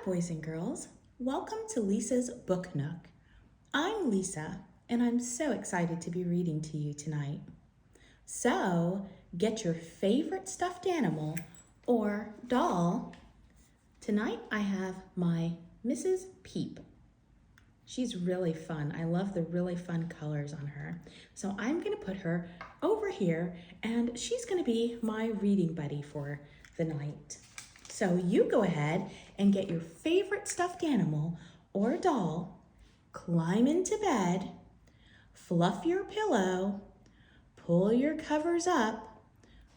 boys and girls. Welcome to Lisa's Book Nook. I'm Lisa, and I'm so excited to be reading to you tonight. So, get your favorite stuffed animal or doll. Tonight I have my Mrs. Peep. She's really fun. I love the really fun colors on her. So I'm going to put her over here, and she's going to be my reading buddy for the night. So you go ahead and get your favorite stuffed animal or doll, climb into bed, fluff your pillow, pull your covers up,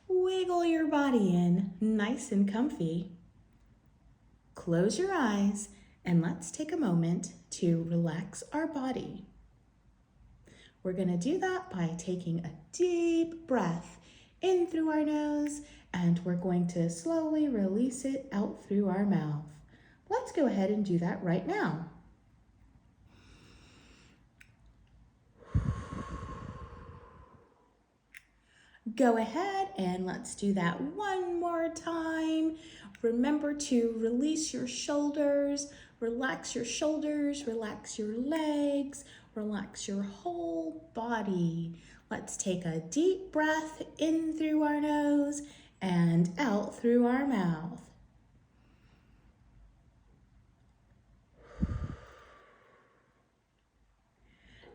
wiggle your body in nice and comfy, close your eyes, and let's take a moment to relax our body. We're going to do that by taking a deep breath in through our nose, and we're going to slowly release it out through our mouth. Let's go ahead and do that right now. Go ahead and let's do that one more time. Remember to release your shoulders, relax your legs, relax your whole body. Let's take a deep breath in through our nose and out through our mouth.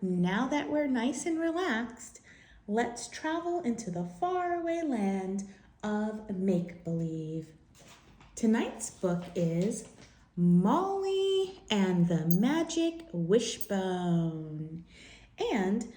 Now that we're nice and relaxed, let's travel into the faraway land of make-believe. Tonight's book is Molly and the Magic Wishbone. And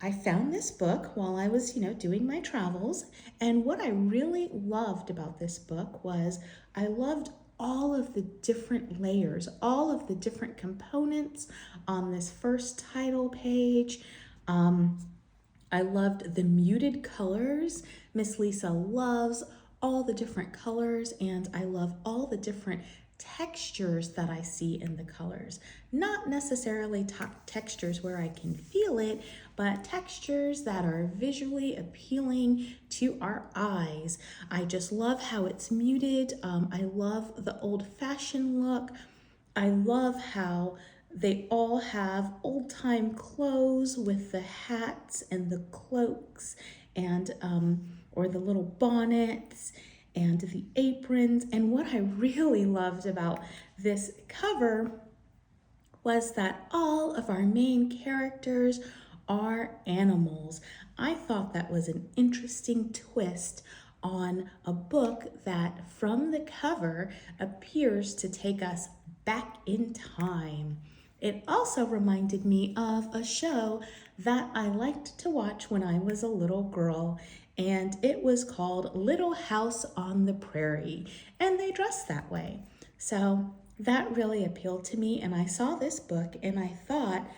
I found this book while I was, doing my travels. And what I really loved about this book was I loved all of the different layers, all of the different components on this first title page. I loved the muted colors. Miss Lisa loves all the different colors, and I love all the different textures that I see in the colors. Not necessarily textures where I can feel it, but textures that are visually appealing to our eyes. I just love how it's muted. I love the old-fashioned look. I love how they all have old-time clothes with the hats and the cloaks and or the little bonnets and the aprons. And what I really loved about this cover was that all of our main characters are animals. I thought that was an interesting twist on a book that from the cover appears to take us back in time. It also reminded me of a show that I liked to watch when I was a little girl, and it was called Little House on the Prairie, and they dressed that way. So that really appealed to me, and I saw this book and I thought,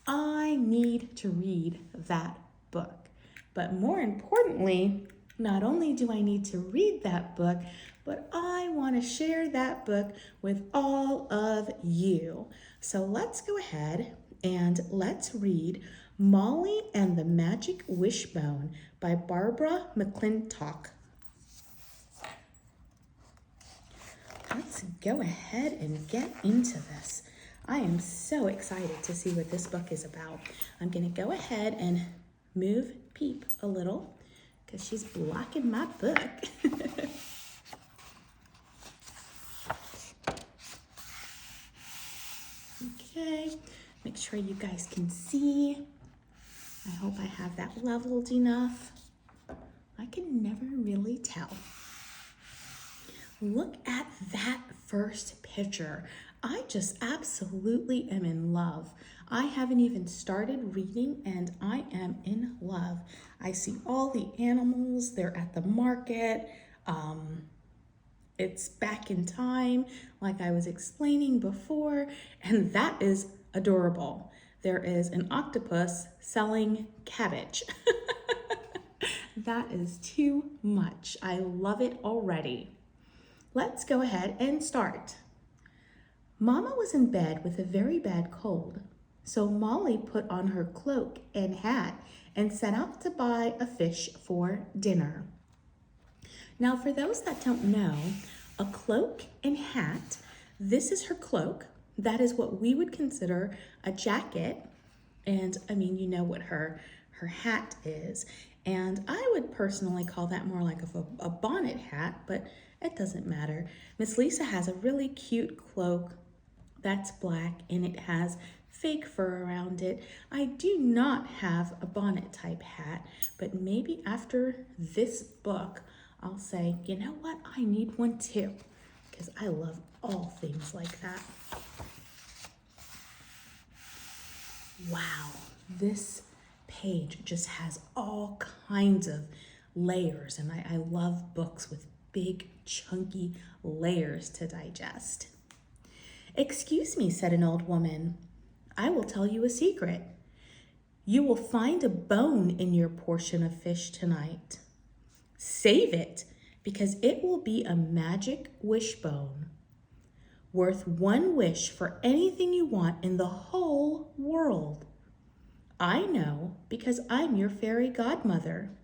I need to read that book. But more importantly, not only do I need to read that book, but I want to share that book with all of you. So let's go ahead and let's read Molly and the Magic Wishbone by Barbara McClintock. Let's go ahead and get into this. I am so excited to see what this book is about. I'm going to go ahead and move Peep a little because she's blocking my book. Okay, make sure you guys can see. I hope I have that leveled enough. I can never really tell. Look at that first picture. I just absolutely am in love. I haven't even started reading and I am in love. I see all the animals, they're at the market. It's back in time, like I was explaining before, and that is adorable. There is an octopus selling cabbage. That is too much. I love it already. Let's go ahead and start. Mama was in bed with a very bad cold, so Molly put on her cloak and hat and set out to buy a fish for dinner. Now, for those that don't know, a cloak and hat, This is her cloak. That is what we would consider a jacket. And I mean, you know what her hat is. And I would personally call that more like a bonnet hat, but it doesn't matter. Miss Lisa has a really cute cloak that's black and it has fake fur around it. I do not have a bonnet type hat, but maybe after this book, I'll say, you know what, I need one too, because I love all things like that. Wow, this page just has all kinds of layers, and I love books with big, chunky layers to digest. "Excuse me," said an old woman. "I will tell you a secret. You will find a bone in your portion of fish tonight. Save it, because it will be a magic wishbone, worth one wish for anything you want in the whole world. I know, because I'm your fairy godmother.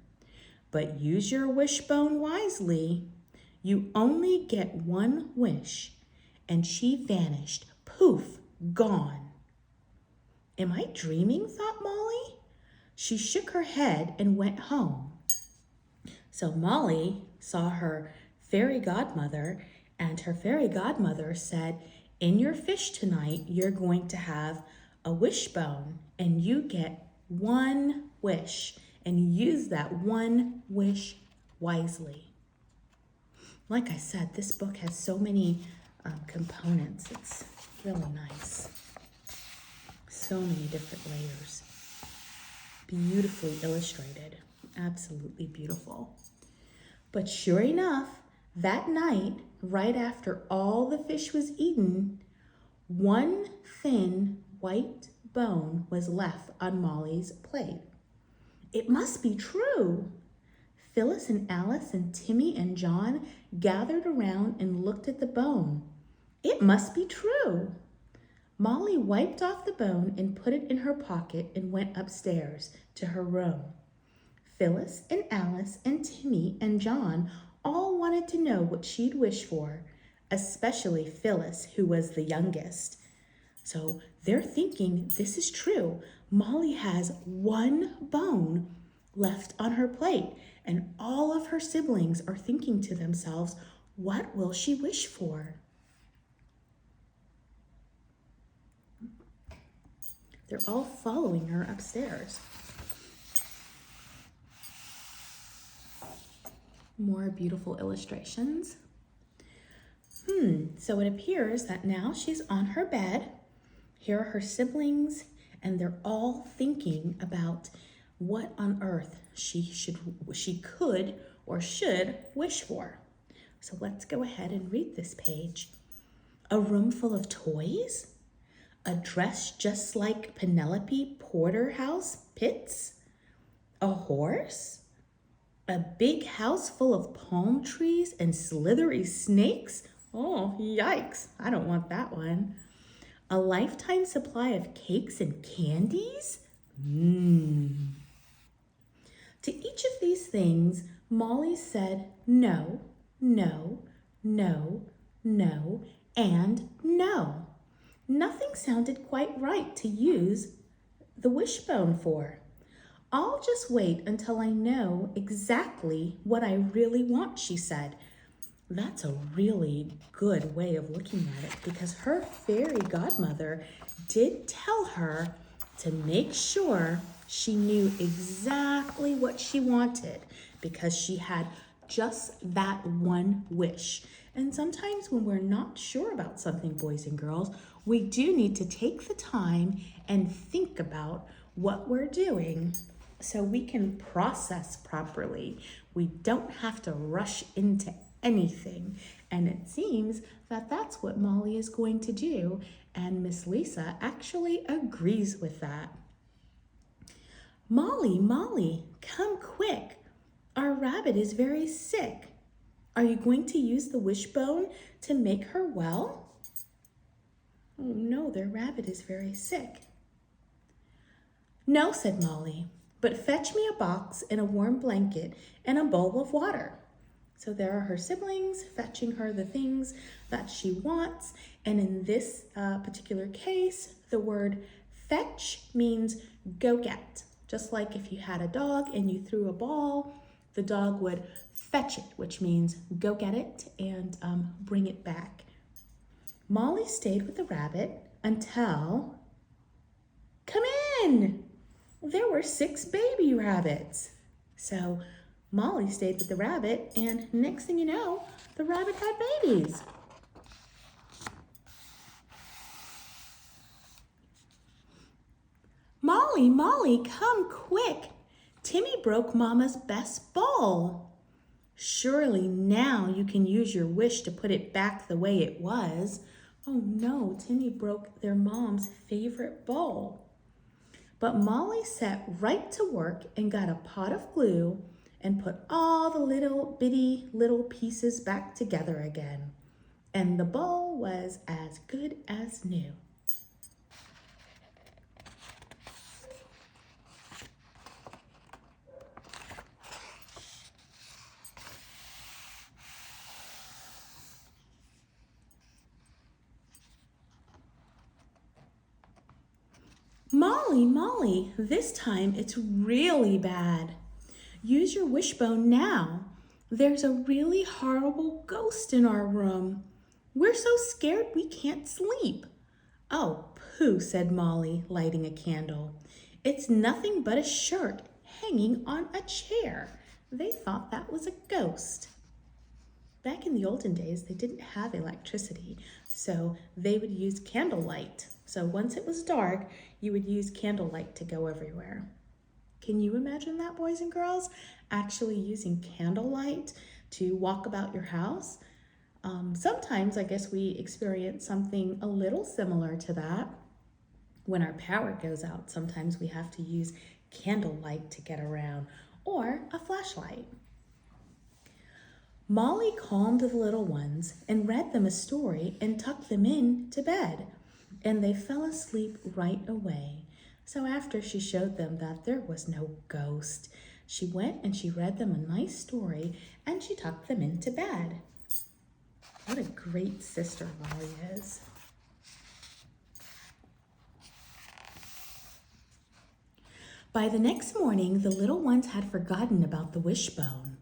But use your wishbone wisely. You only get one wish." And she vanished. Poof, gone. "Am I dreaming?" thought Molly. She shook her head and went home. So Molly saw her fairy godmother, and her fairy godmother said, "In your fish tonight, you're going to have a wishbone, and you get one wish, and you use that one wish wisely." Like I said, this book has so many components. It's really nice. So many different layers. Beautifully illustrated. Absolutely beautiful. But sure enough, that night, right after all the fish was eaten, one thin white bone was left on Molly's plate. It must be true. Phyllis and Alice and Timmy and John gathered around and looked at the bone. It must be true. Molly wiped off the bone and put it in her pocket and went upstairs to her room. Phyllis and Alice and Timmy and John all wanted to know what she'd wish for, especially Phyllis, who was the youngest. So they're thinking this is true. Molly has one bone left on her plate, and all of her siblings are thinking to themselves, what will she wish for? They're all following her upstairs. More beautiful illustrations. So it appears that now she's on her bed. Here are her siblings, and they're all thinking about what on earth she could or should wish for. So let's go ahead and read this page. A room full of toys? A dress just like Penelope Porterhouse-Pitt's? A horse? A big house full of palm trees and slithery snakes? Oh, yikes, I don't want that one. A lifetime supply of cakes and candies? To each of these things, Molly said no, no, no, no, and no. Nothing sounded quite right to use the wishbone for. I'll just wait until I know exactly what I really want, she said. That's a really good way of looking at it, because her fairy godmother did tell her to make sure she knew exactly what she wanted, because she had just that one wish. And sometimes when we're not sure about something, boys and girls, we do need to take the time and think about what we're doing so we can process properly. We don't have to rush into anything. And it seems that that's what Molly is going to do. And Miss Lisa actually agrees with that. Molly, Molly, come quick. Our rabbit is very sick. Are you going to use the wishbone to make her well? Oh no, their rabbit is very sick. No, said Molly, but fetch me a box and a warm blanket and a bowl of water. So there are her siblings fetching her the things that she wants. And in this particular case, the word fetch means go get. Just like if you had a dog and you threw a ball, the dog would fetch it, which means go get it and bring it back. Molly stayed with the rabbit until, come in! There were 6 baby rabbits. So Molly stayed with the rabbit, and next thing you know, the rabbit had babies. Molly, Molly, come quick. Timmy broke Mama's best ball. Surely now you can use your wish to put it back the way it was. Oh no, Timmy broke their mom's favorite ball. But Molly set right to work and got a pot of glue and put all the little bitty little pieces back together again. And the ball was as good as new. Molly, Molly, this time it's really bad. Use your wishbone now. There's a really horrible ghost in our room. We're so scared we can't sleep. Oh, pooh, said Molly, lighting a candle. It's nothing but a shirt hanging on a chair. They thought that was a ghost. Back in the olden days, they didn't have electricity, so they would use candlelight. So once it was dark, you would use candlelight to go everywhere. Can you imagine that, boys and girls? Actually using candlelight to walk about your house? Sometimes I guess we experience something a little similar to that. When our power goes out, sometimes we have to use candlelight to get around, or a flashlight. Molly calmed the little ones and read them a story and tucked them in to bed, and they fell asleep right away. So after she showed them that there was no ghost, she went and she read them a nice story and she tucked them into bed. What a great sister Molly is. By the next morning, the little ones had forgotten about the wishbone.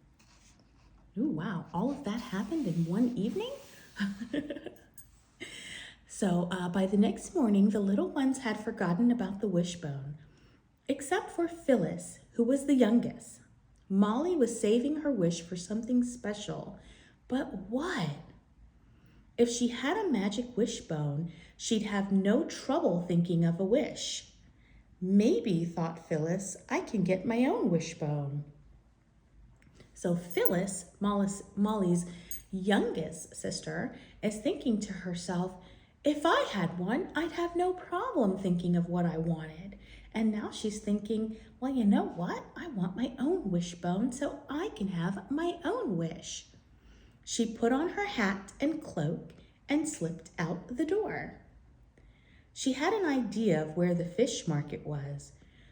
Ooh, wow, all of that happened in one evening? So by the next morning, the little ones had forgotten about the wishbone, except for Phyllis, who was the youngest. Molly was saving her wish for something special, but what? If she had a magic wishbone, she'd have no trouble thinking of a wish. Maybe, thought Phyllis, I can get my own wishbone. So Phyllis, Molly's youngest sister, is thinking to herself, if I had one, I'd have no problem thinking of what I wanted. And now she's thinking, well, you know what? I want my own wishbone so I can have my own wish. She put on her hat and cloak and slipped out the door. She had an idea of where the fish market was.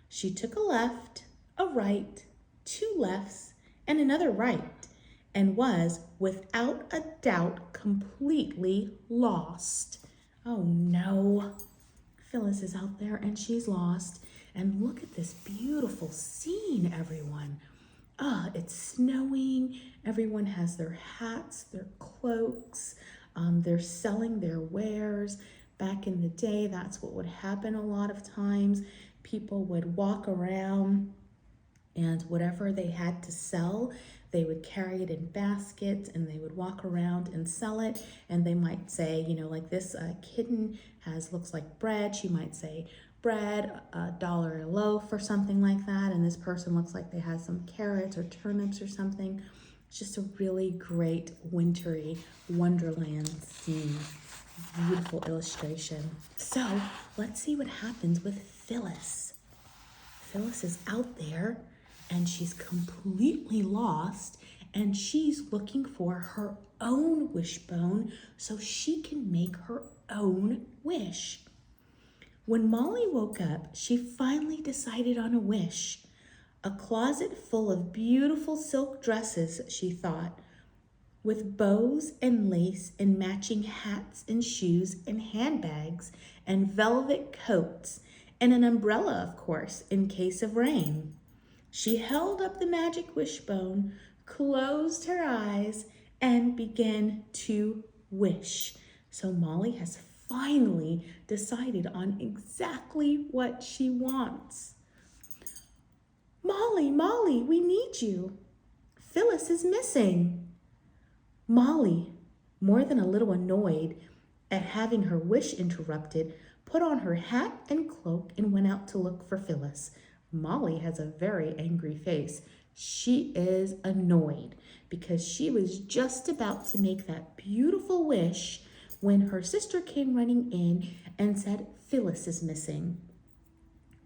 She took a left, a right, 2 lefts, and another right, and was, without a doubt, completely lost. Oh no, Phyllis is out there and she's lost. And look at this beautiful scene, everyone. It's snowing. Everyone has their hats, their cloaks. They're selling their wares. Back in the day, that's what would happen a lot of times. People would walk around and whatever they had to sell, they would carry it in baskets and they would walk around and sell it. And they might say, you know, like this kitten looks like bread. She might say bread, $1 a loaf or something like that. And this person looks like they have some carrots or turnips or something. It's just a really great wintry wonderland scene. Beautiful illustration. So let's see what happens with Phyllis. Phyllis is out there and she's completely lost and she's looking for her own wishbone so she can make her own wish. When Molly woke up, she finally decided on a wish. A closet full of beautiful silk dresses, she thought. with bows and lace and matching hats and shoes and handbags and velvet coats and an umbrella, of course, in case of rain. She held up the magic wishbone, closed her eyes, and began to wish. So Molly has finally decided on exactly what she wants. Molly, Molly, we need you. Phyllis is missing. Molly, more than a little annoyed at having her wish interrupted, put on her hat and cloak and went out to look for Phyllis. Molly has a very angry face. She is annoyed because she was just about to make that beautiful wish when her sister came running in and said Phyllis is missing.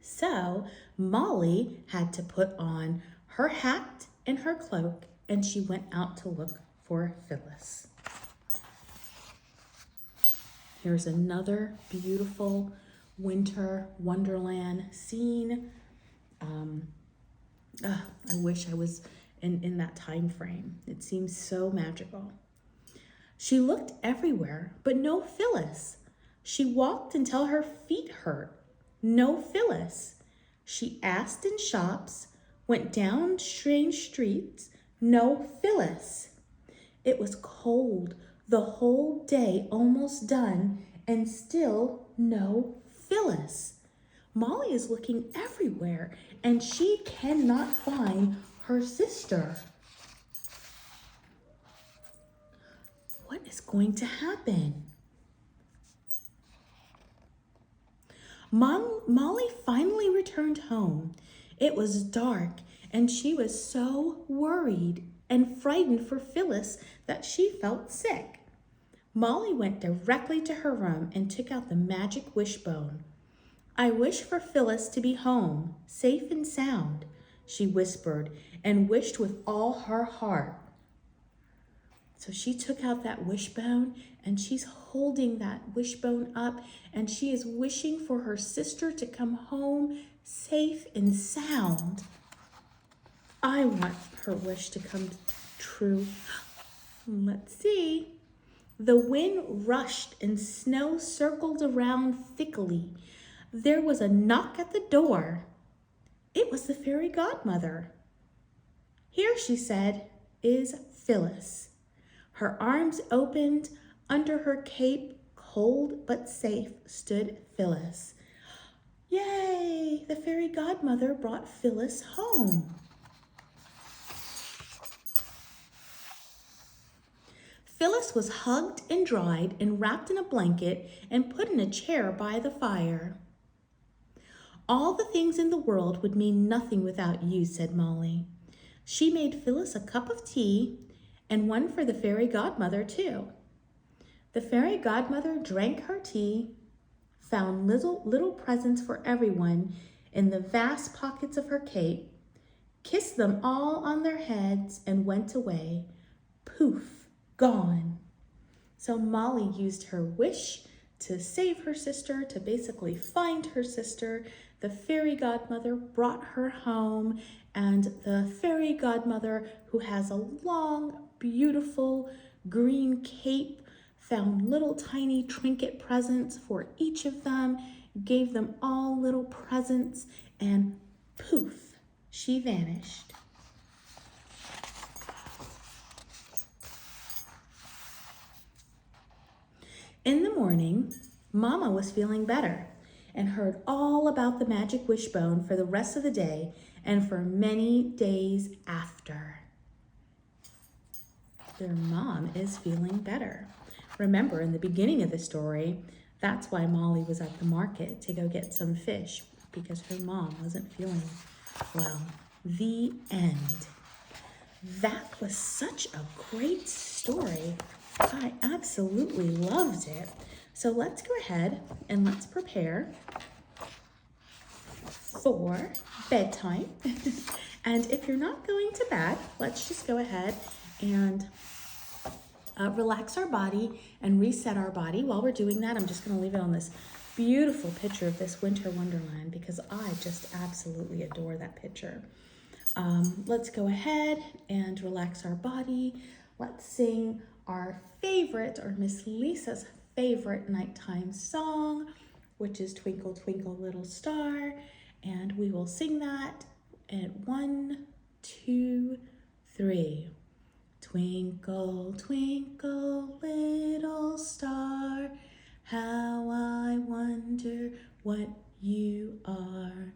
So Molly had to put on her hat and her cloak, and she went out to look for Phyllis. Here's another beautiful winter wonderland scene. I wish I was in that time frame. It seems so magical. She looked everywhere, but no Phyllis. She walked until her feet hurt. No Phyllis. She asked in shops, went down strange streets. No Phyllis. It was cold, the whole day almost done, and still no Phyllis. Molly is looking everywhere, and she cannot find her sister. What is going to happen? Molly finally returned home. It was dark, and she was so worried and frightened for Phyllis that she felt sick. Molly went directly to her room and took out the magic wishbone. I wish for Phyllis to be home, safe and sound, she whispered, and wished with all her heart. So she took out that wishbone, and she's holding that wishbone up, and she is wishing for her sister to come home safe and sound. I want her wish to come true. Let's see. The wind rushed and snow circled around thickly. There was a knock at the door. It was the fairy godmother. Here, she said, is Phyllis. Her arms opened. Under her cape, cold but safe, stood Phyllis. Yay! The fairy godmother brought Phyllis home. Phyllis was hugged and dried and wrapped in a blanket and put in a chair by the fire. All the things in the world would mean nothing without you, said Molly. She made Phyllis a cup of tea and one for the fairy godmother, too. The fairy godmother drank her tea, found little presents for everyone in the vast pockets of her cape, kissed them all on their heads, and went away. Poof, gone. So Molly used her wish to save her sister, to basically find her sister. The fairy godmother brought her home, and the fairy godmother, who has a long, beautiful green cape, found little tiny trinket presents for each of them, gave them all little presents, and poof, she vanished. In the morning, Mama was feeling better and heard all about the magic wishbone for the rest of the day and for many days after. Their mom is feeling better. Remember, in the beginning of the story, that's why Molly was at the market to go get some fish, because her mom wasn't feeling well. The end. That was such a great story. I absolutely loved it. So let's go ahead and let's prepare for bedtime. And if you're not going to bed, let's just go ahead and relax our body and reset our body. While we're doing that, I'm just going to leave it on this beautiful picture of this winter wonderland because I just absolutely adore that picture. Let's go ahead and relax our body. let's sing our favorite, or Miss Lisa's favorite nighttime song, which is Twinkle, Twinkle, Little Star. And we will sing that at 1, 2, 3. Twinkle, twinkle, little star, how I wonder what you are.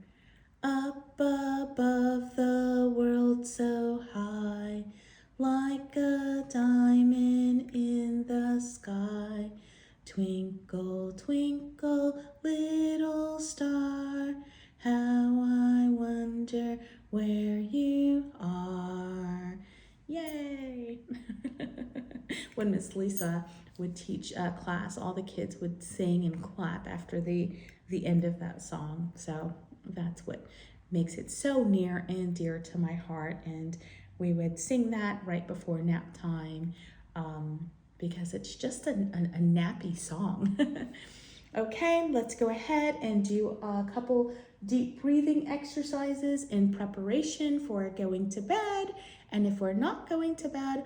Up above the world so high, like a diamond in the sky. Twinkle, twinkle, little star, how I wonder where you are. Yay! When Miss Lisa would teach class, all the kids would sing and clap after the end of that song. So that's what makes it so near and dear to my heart. And we would sing that right before nap time because it's just a nappy song. Okay, let's go ahead and do a couple deep breathing exercises in preparation for going to bed. And if we're not going to bed,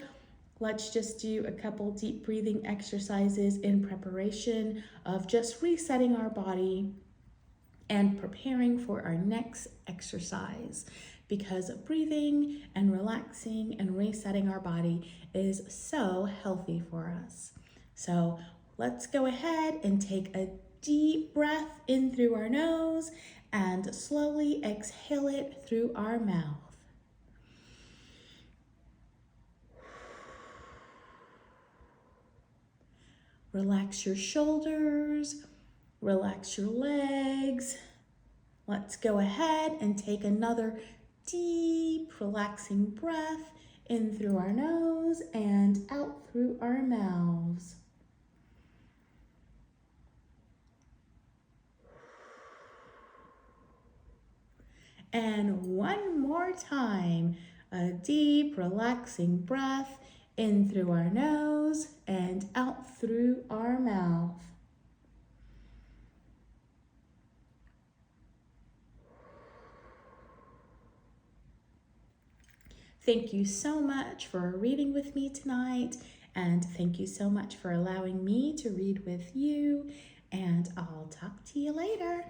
let's just do a couple deep breathing exercises in preparation of just resetting our body and preparing for our next exercise, because breathing and relaxing and resetting our body is so healthy for us. So let's go ahead and take a deep breath in through our nose and slowly exhale it through our mouth. Relax your shoulders, relax your legs. Let's go ahead and take another deep, relaxing breath in through our nose and out through our mouths. And one more time, a deep, relaxing breath in through our nose and out through our mouth. Thank you so much for reading with me tonight, and thank you so much for allowing me to read with you, and I'll talk to you later.